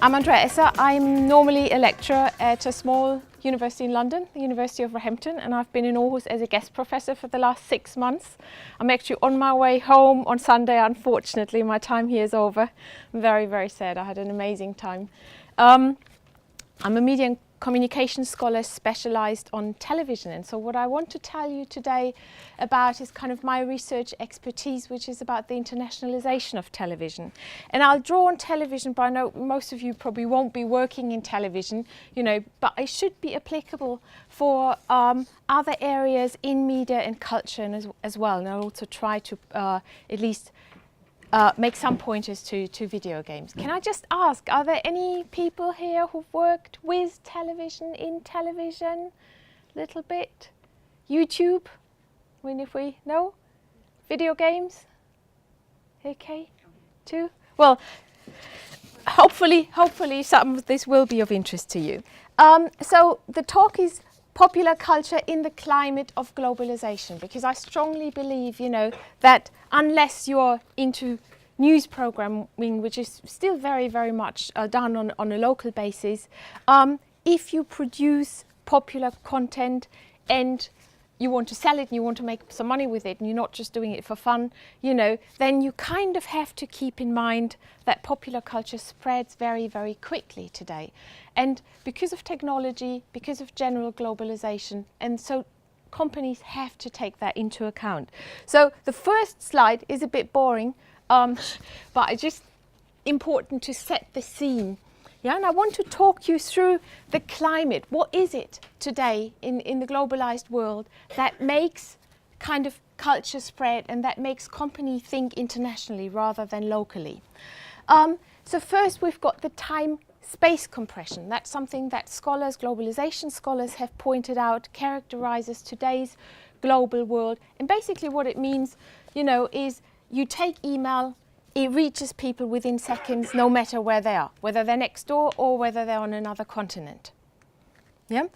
I'm Andrea Esser. I'm normally a lecturer at a small university in London, the University of Roehampton, and I've been in Aarhus as a guest professor for the last 6 months. I'm actually on my way home on Sunday. Unfortunately, my time here is over. I'm very, very sad. I had an amazing time. I'm a media and communication scholar specialized on television, and so what I want to tell you today about is kind of my research expertise, which is about the internationalization of television. And I'll draw on television, but I know most of you probably won't be working in television, you know, but it should be applicable for other areas in media and culture and as well. And I'll also try to at least make some pointers to video games. Can I just ask, are there any people here who've worked with television, in television, little bit? YouTube? I mean, if we know? Video games? Okay, too? Well, hopefully some of this will be of interest to you. So the talk is popular culture in the climate of globalization, because I strongly believe, you know, that unless you're into news programming, which is still very, very much done on a local basis, if you produce popular content and you want to sell it and you want to make some money with it and you're not just doing it for fun, you know, then you kind of have to keep in mind that popular culture spreads very, very quickly today. And because of technology, because of general globalization, and so companies have to take that into account. So the first slide is a bit boring, but it's just important to set the scene. Yeah, and I want to talk you through the climate. What is it today in the globalized world that makes kind of culture spread and that makes companies think internationally rather than locally? So first we've got the time-space compression. That's something that scholars, globalization scholars, have pointed out characterizes today's global world. And basically what it means, you know, is you take email, it reaches people within seconds, no matter where they are, whether they're next door or whether they're on another continent. Yeah?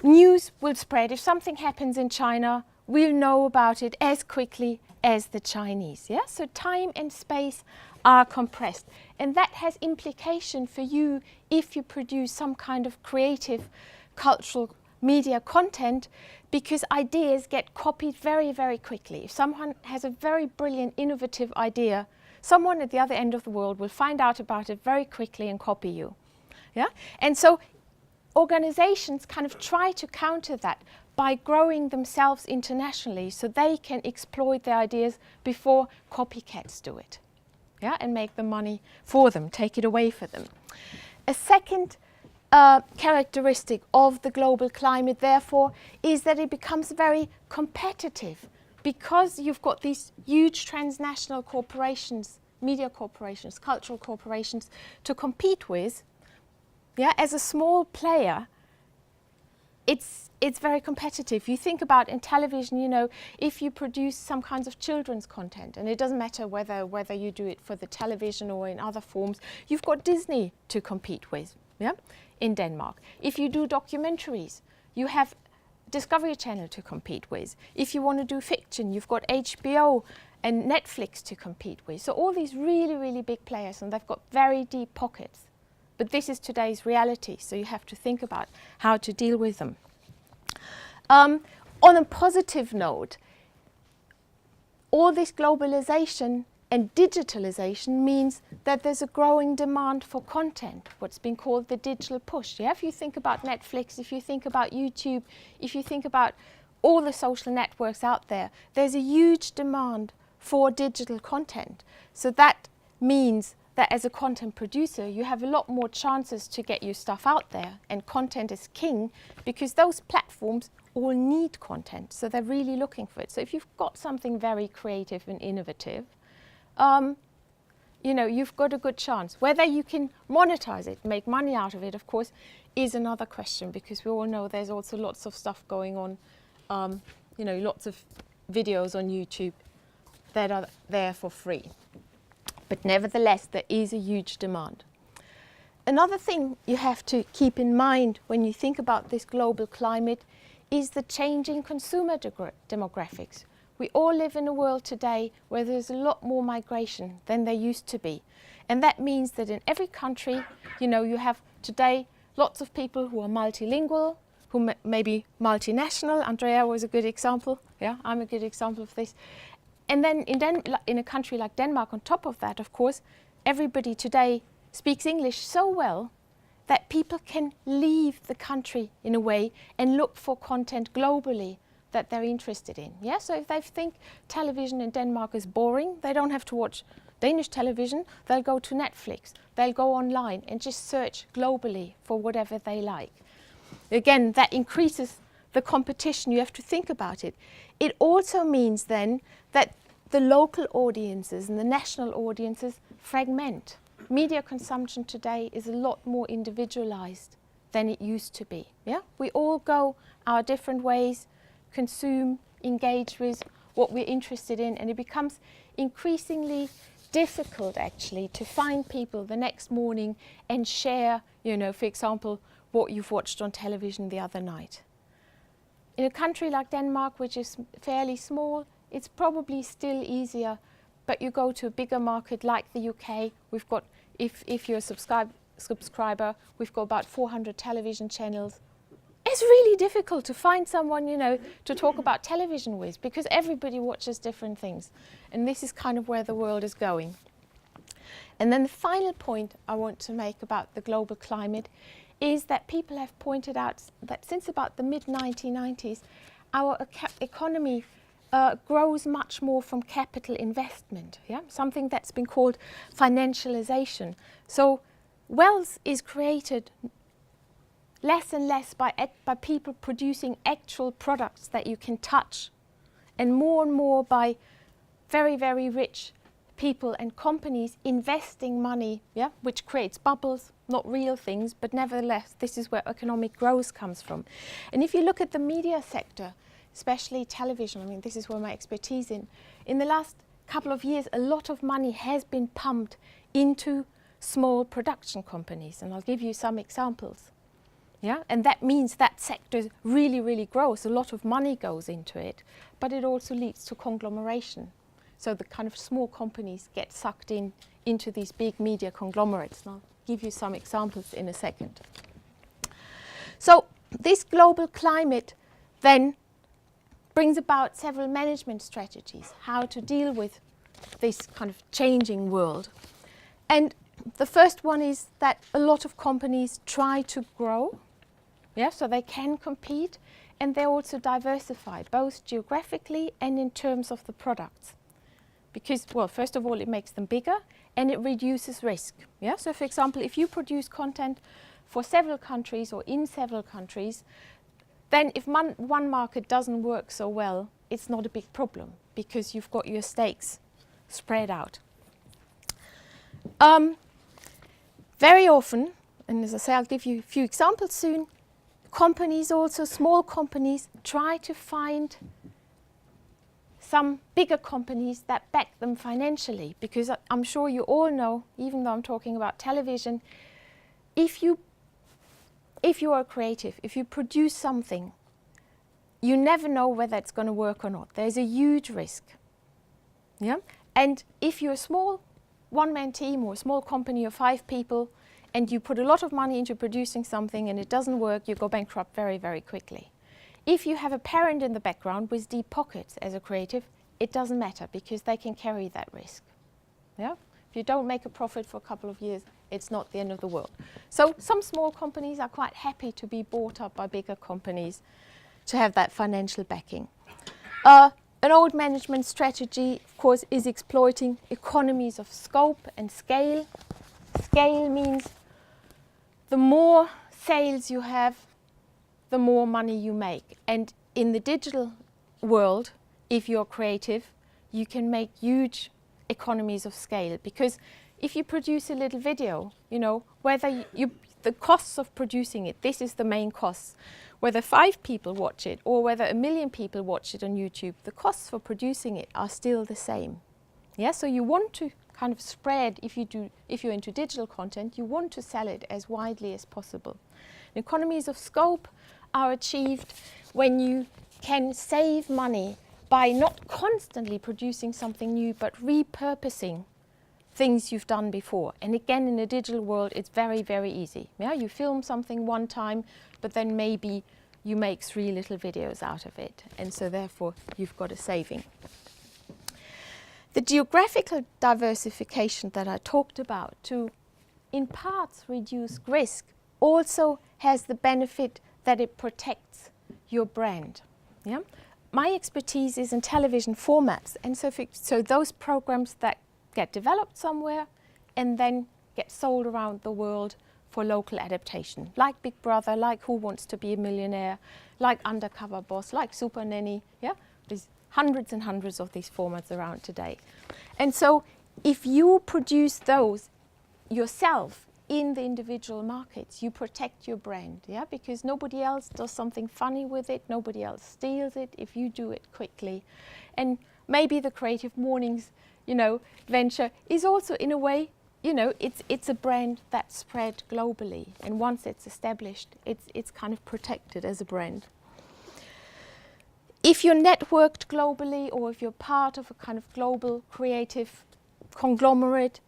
News will spread. If something happens in China, we'll know about it as quickly as the Chinese. Yeah? So time and space are compressed. And that has implication for you if you produce some kind of creative, cultural media content, because ideas get copied very, very quickly. If someone has a very brilliant, innovative idea, someone at the other end of the world will find out about it very quickly and copy you. Yeah? And so organizations kind of try to counter that by growing themselves internationally so they can exploit their ideas before copycats do it. Yeah? And make the money for them, take it away for them. A second characteristic of the global climate, therefore, is that it becomes very competitive because you've got these huge transnational corporations, media corporations, cultural corporations to compete with. Yeah, as a small player, it's very competitive. You think about in television, you know, if you produce some kinds of children's content, and it doesn't matter whether you do it for the television or in other forms, you've got Disney to compete with. Yeah. In Denmark. If you do documentaries, you have Discovery Channel to compete with. If you want to do fiction, you've got HBO and Netflix to compete with. So all these really, really big players, and they've got very deep pockets. But this is today's reality, so you have to think about how to deal with them. On a positive note, all this globalization and digitalization means that there's a growing demand for content, what's been called the digital push. Yeah? If you think about Netflix, if you think about YouTube, if you think about all the social networks out there, there's a huge demand for digital content. So that means that as a content producer, you have a lot more chances to get your stuff out there, and content is king because those platforms all need content, so they're really looking for it. So if you've got something very creative and innovative, you know, you've got a good chance. Whether you can monetize it, make money out of it, of course, is another question, because we all know there's also lots of stuff going on, you know, lots of videos on YouTube that are there for free. But nevertheless, there is a huge demand. Another thing you have to keep in mind when you think about this global climate is the changing consumer demographics. We all live in a world today where there's a lot more migration than there used to be. And that means that in every country, you have today lots of people who are multilingual, who may be multinational. Andrea was a good example. Yeah, I'm a good example of this. And then in a country like Denmark, on top of that, of course, everybody today speaks English so well that people can leave the country in a way and look for content globally that they're interested in. Yeah, so if they think television in Denmark is boring, they don't have to watch Danish television, they'll go to Netflix, they'll go online and just search globally for whatever they like. Again, that increases the competition. You have to think about it. It also means then that the local audiences and the national audiences fragment. Media consumption today is a lot more individualized than it used to be. Yeah? We all go our different ways, consume, engage with what we're interested in, and it becomes increasingly difficult actually to find people the next morning and share, for example, what you've watched on television the other night. In a country like Denmark, which is fairly small, it's probably still easier, but you go to a bigger market like the UK, we've got, if you're a subscriber, we've got about 400 television channels. It's really difficult to find someone, to talk about television with, because everybody watches different things. And this is kind of where the world is going. And then the final point I want to make about the global climate is that people have pointed out that since about the mid-1990s, our economy grows much more from capital investment, something that's been called financialization. So wealth is created less and less by people producing actual products that you can touch, and more by very, very rich people and companies investing money, which creates bubbles, not real things, but nevertheless, this is where economic growth comes from. And if you look at the media sector, especially television, this is where my expertise in the last couple of years, a lot of money has been pumped into small production companies, and I'll give you some examples. Yeah, and that means that sector really, really grows. A lot of money goes into it, but it also leads to conglomeration. So the kind of small companies get sucked into these big media conglomerates. And I'll give you some examples in a second. So this global climate then brings about several management strategies, how to deal with this kind of changing world. And the first one is that a lot of companies try to grow, so they can compete, and they also diversify, both geographically and in terms of the products. Because, well, first of all, it makes them bigger and it reduces risk. So, for example, if you produce content for several countries or in several countries, then if one market doesn't work so well, it's not a big problem because you've got your stakes spread out. Very often, and as I say, I'll give you a few examples soon, companies also, small companies, try to find some bigger companies that back them financially, because I'm sure you all know, even though I'm talking about television, if you are creative, if you produce something, you never know whether it's going to work or not. There's a huge risk. And if you're a small one-man team or a small company of 5 people, and you put a lot of money into producing something and it doesn't work, you go bankrupt very, very quickly. If you have a parent in the background with deep pockets as a creative, it doesn't matter because they can carry that risk. If you don't make a profit for a couple of years, it's not the end of the world. So some small companies are quite happy to be bought up by bigger companies to have that financial backing. An old management strategy, of course, is exploiting economies of scope and scale. Scale means the more sales you have, the more money you make. And in the digital world, if you're creative, you can make huge economies of scale. Because if you produce a little video, whether the costs of producing it, this is the main costs. Whether 5 people watch it or whether 1 million people watch it on YouTube, the costs for producing it are still the same. So you want to kind of spread, if you're into digital content, you want to sell it as widely as possible. Economies of scope are achieved when you can save money by not constantly producing something new, but repurposing things you've done before. And again, in the digital world, it's very, very easy. Yeah, you film something one time, but then maybe you make 3 little videos out of it. And so therefore, you've got a saving. The geographical diversification that I talked about to, in parts, reduce risk also has the benefit that it protects your brand. Yeah? My expertise is in television formats, and so those programs that get developed somewhere and then get sold around the world for local adaptation, like Big Brother, like Who Wants to Be a Millionaire, like Undercover Boss, like Super Nanny. Yeah, there's hundreds and hundreds of these formats around today. And so if you produce those yourself in the individual markets, you protect your brand, yeah, because nobody else does something funny with it, nobody else steals it if you do it quickly. And maybe the CreativeMornings, venture is also, in a way, it's a brand that's spread globally, and once it's established, it's kind of protected as a brand. If you're networked globally, or if you're part of a kind of global creative conglomerate,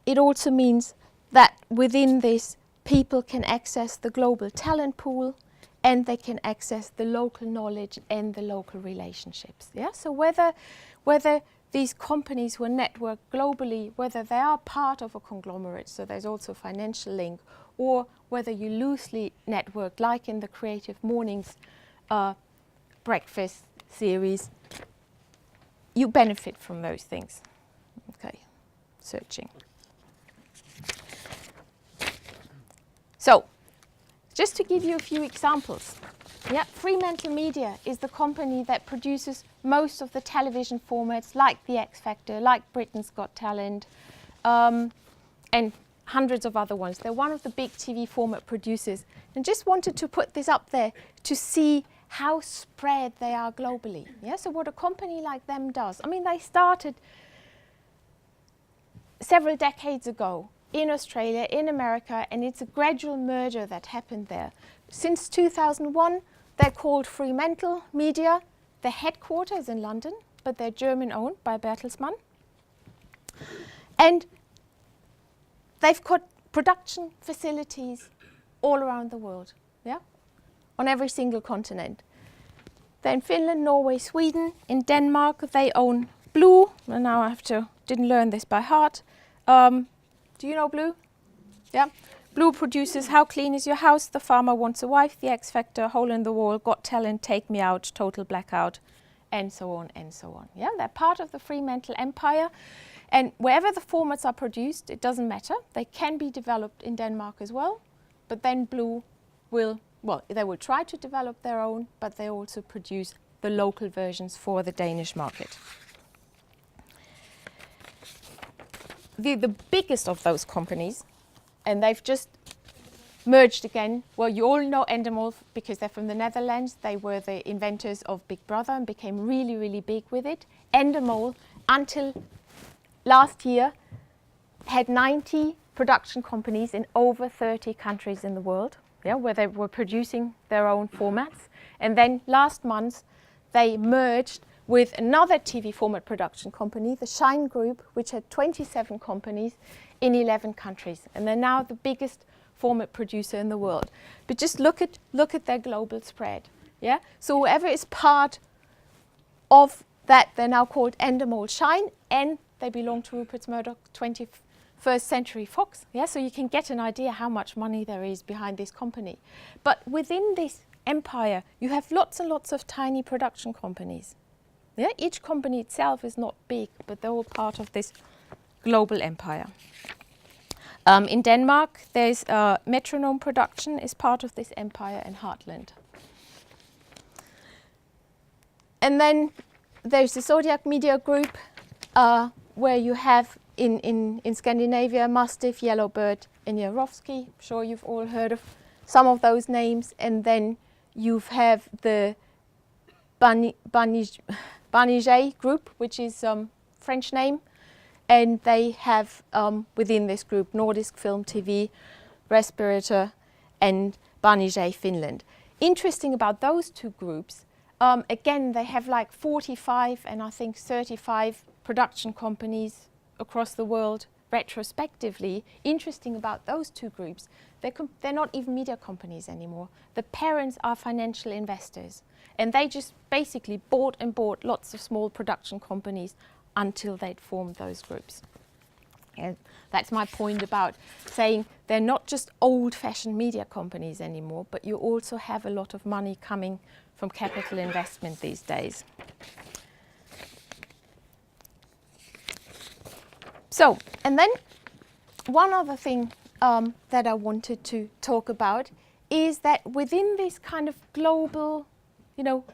it also means that within this, people can access the global talent pool, and they can access the local knowledge and the local relationships. Yeah. So whether these companies who are networked globally, whether they are part of a conglomerate, so there's also a financial link, or whether you loosely network, like in the CreativeMornings breakfast series, you benefit from those things. Okay, searching. So, just to give you a few examples. Yeah, Fremantlemedia is the company that produces most of the television formats, like The X Factor, like Britain's Got Talent, and hundreds of other ones. They're one of the big TV format producers. And just wanted to put this up there to see how spread they are globally. Yeah, so what a company like them does. I mean, they started several decades ago in Australia, in America, and it's a gradual merger that happened there. Since 2001, they're called Fremantlemedia. The headquarters is in London, but they're German-owned by Bertelsmann. And they've got production facilities all around the world, yeah, on every single continent. They're in Finland, Norway, Sweden. In Denmark, they own Blue. And now didn't learn this by heart. Do you know Blue? Yeah. Blue produces How Clean Is Your House, The Farmer Wants a Wife, The X Factor, Hole in the Wall, Got Talent, Take Me Out, Total Blackout, and so on and so on. Yeah, they're part of the Fremantle empire. And wherever the formats are produced, it doesn't matter. They can be developed in Denmark as well. But then Blue they will try to develop their own, but they also produce the local versions for the Danish market. The biggest of those companies, and they've just merged again. Well, you all know Endemol because they're from the Netherlands. They were the inventors of Big Brother and became really, really big with it. Endemol, until last year, had 90 production companies in over 30 countries in the world, yeah, where they were producing their own formats. And then last month, they merged with another TV format production company, the Shine Group, which had 27 companies in 11 countries. And they're now the biggest format producer in the world. But just look at their global spread. Yeah? So whoever is part of that, they're now called Endemol Shine, and they belong to Rupert Murdoch 21st Century Fox. Yeah? So you can get an idea how much money there is behind this company. But within this empire, you have lots and lots of tiny production companies. Yeah? Each company itself is not big, but they're all part of this global empire. In Denmark, there's Metronome Production is part of this empire, and Heartland. And then there's the Zodiac Media Group, where you have in Scandinavia, Mastiff, Yellowbird, and Jarowski. I'm sure you've all heard of some of those names. And then you have the Banijay Group, which is French name, and they have within this group Nordisk Film TV, Respirator, and Banijay Finland. Interesting about those two groups, again, they have like 45 and I think 35 production companies across the world retrospectively. Interesting about those two groups, they're not even media companies anymore. The parents are financial investors, and they just basically bought and bought lots of small production companies until they'd formed those groups. And that's my point about saying they're not just old-fashioned media companies anymore, but you also have a lot of money coming from capital investment these days. So, and then one other thing that I wanted to talk about is that within this kind of global,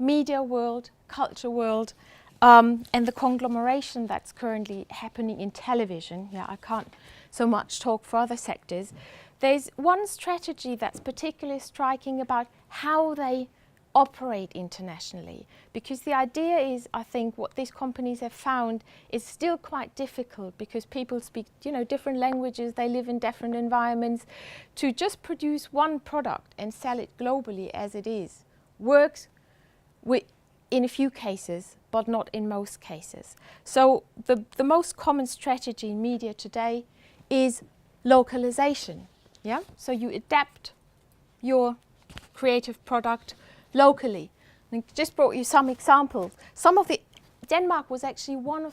media world, culture world, and the conglomeration that's currently happening in television, I can't so much talk for other sectors, there's one strategy that's particularly striking about how they operate internationally. Because the idea is, I think, what these companies have found is still quite difficult because people speak, different languages, they live in different environments. To just produce one product and sell it globally as it is works in a few cases, but not in most cases. So the most common strategy in media today is localization. Yeah? So you adapt your creative product locally. I just brought you some examples. Denmark was actually one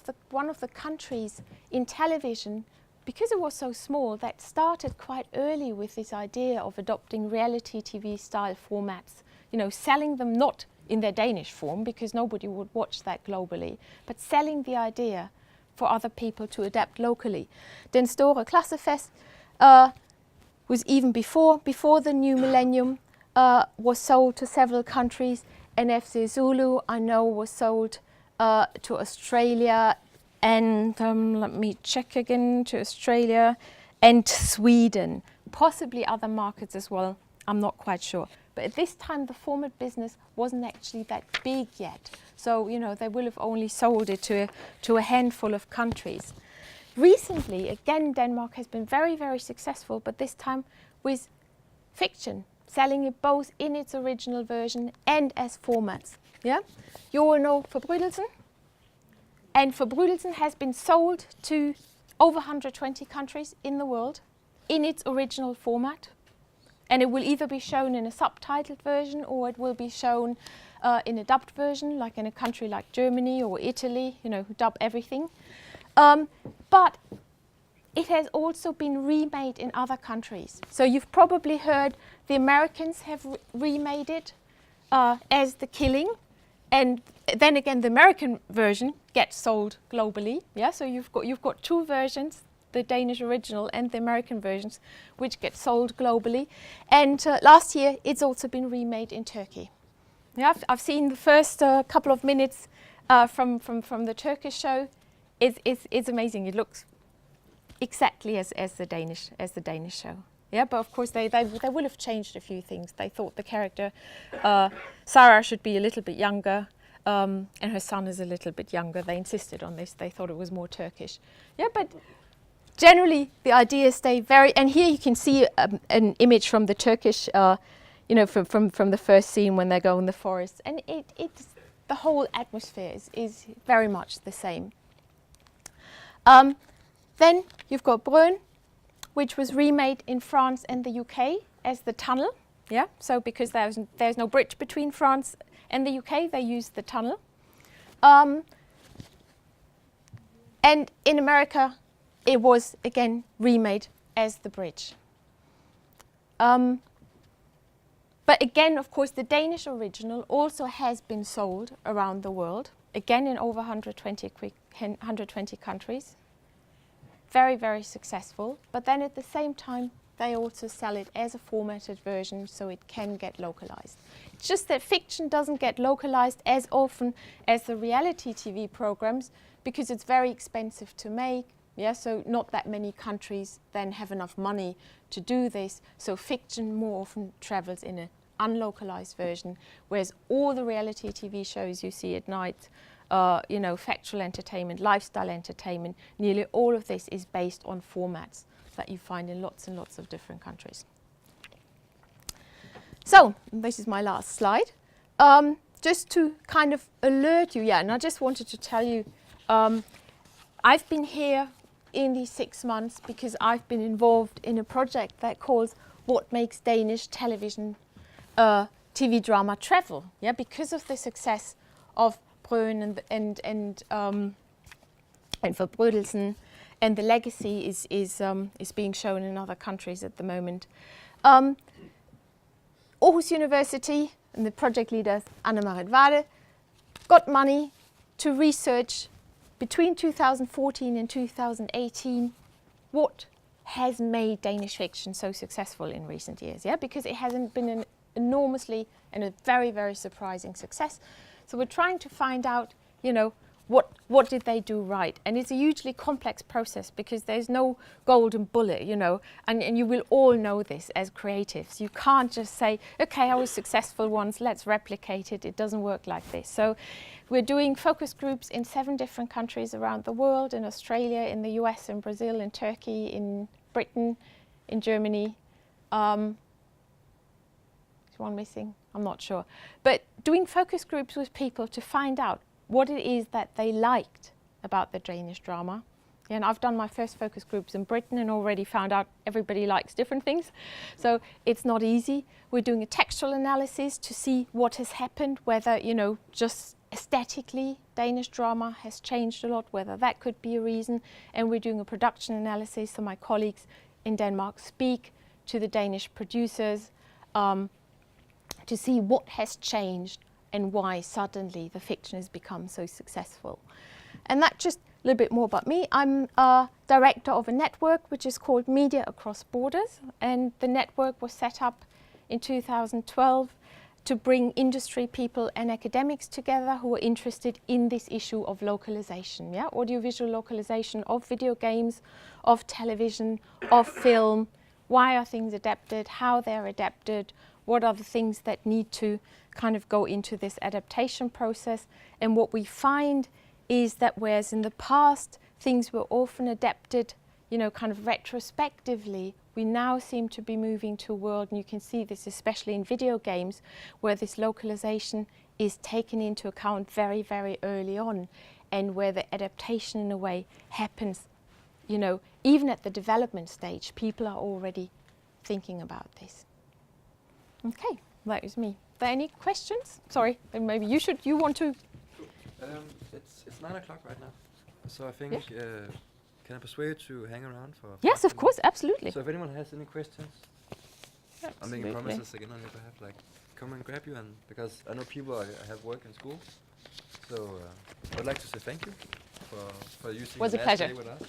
of the countries in television, because it was so small, that started quite early with this idea of adopting reality TV style formats, selling them not in their Danish form, because nobody would watch that globally, but selling the idea for other people to adapt locally. Den Store Klassefest was even before the new millennium, was sold to several countries. NFC Zulu, I know, was sold to Australia and, let me check again, to Australia and Sweden, possibly other markets as well, I'm not quite sure. But at this time, the format business wasn't actually that big yet. So, they will have only sold it to a handful of countries. Recently, again, Denmark has been very, very successful, but this time with fiction, selling it both in its original version and as formats. Yeah? You all know Forbrydelsen? And Forbrydelsen has been sold to over 120 countries in the world in its original format. And it will either be shown in a subtitled version or it will be shown in a dubbed version, like in a country like Germany or Italy, who dub everything. But it has also been remade in other countries. So you've probably heard the Americans have remade it as The Killing. And then again, the American version gets sold globally. Yeah, so you've got two versions, the Danish original and the American versions, which get sold globally. And last year, it's also been remade in Turkey. Yeah, I've seen the first couple of minutes from the Turkish show. It's amazing. It looks exactly as the Danish show. Yeah, but of course they will have changed a few things. They thought the character Sarah should be a little bit younger, and her son is a little bit younger. They insisted on this. They thought it was more Turkish. Yeah, but generally the ideas stay very. And here you can see an image from the Turkish, from the first scene when they go in the forest, and it's the whole atmosphere is very much the same. Then you've got Brøn, which was remade in France and the UK as The Tunnel. Yeah, so because there's no bridge between France and the UK, they used The Tunnel. And in America, it was again remade as The Bridge. But again, of course, the Danish original also has been sold around the world, again in over 120 countries. Very, very successful. But then at the same time, they also sell it as a formatted version so it can get localized. It's just that fiction doesn't get localized as often as the reality TV programs because it's very expensive to make. Yeah, so not that many countries then have enough money to do this. So fiction more often travels in an unlocalized version, whereas all the reality TV shows you see at night factual entertainment, lifestyle entertainment. Nearly all of this is based on formats that you find in lots and lots of different countries. So this is my last slide. Just to kind of alert you, and I just wanted to tell you, I've been here in these 6 months because I've been involved in a project that calls What Makes Danish Television TV Drama Travel. Yeah, because of the success of Brøen and Forbrydelsen, and the legacy is being shown in other countries at the moment. Aarhus University and the project leader Anna-Marit Varde got money to research between 2014 and 2018 what has made Danish fiction so successful in recent years. Yeah, because it hasn't been an enormously and a very, very surprising success. So we're trying to find out, what did they do right? And it's a hugely complex process because there's no golden bullet, and you will all know this as creatives. You can't just say, okay, I was successful once, let's replicate it. It doesn't work like this. So we're doing focus groups in 7 different countries around the world, in Australia, in the US, in Brazil, in Turkey, in Britain, in Germany. Is one missing? I'm not sure. But doing focus groups with people to find out what it is that they liked about the Danish drama. And I've done my first focus groups in Britain and already found out everybody likes different things. So it's not easy. We're doing a textual analysis to see what has happened, whether, just aesthetically Danish drama has changed a lot, whether that could be a reason. And we're doing a production analysis, so my colleagues in Denmark speak to the Danish producers to see what has changed and why suddenly the fiction has become so successful. And that's just a little bit more about me. I'm a director of a network which is called Media Across Borders, and the network was set up in 2012 to bring industry people and academics together who are interested in this issue of localization, audiovisual localization of video games, of television, of film. Why are things adapted, how they're adapted, what are the things that need to kind of go into this adaptation process. And what we find is that whereas in the past things were often adapted, kind of retrospectively, we now seem to be moving to a world, and you can see this especially in video games, where this localization is taken into account very, very early on, and where the adaptation in a way happens, even at the development stage, people are already thinking about this. Okay, that is me. Are there any questions? Sorry, then maybe you want to. It's 9 o'clock right now, so I think can I persuade you to hang around for? Yes, of course, absolutely. So if anyone has any questions, I'm making promises again on your behalf, come and grab you, and because I know people have work in school, so I'd like to say thank you for using was a the last pleasure. day with us.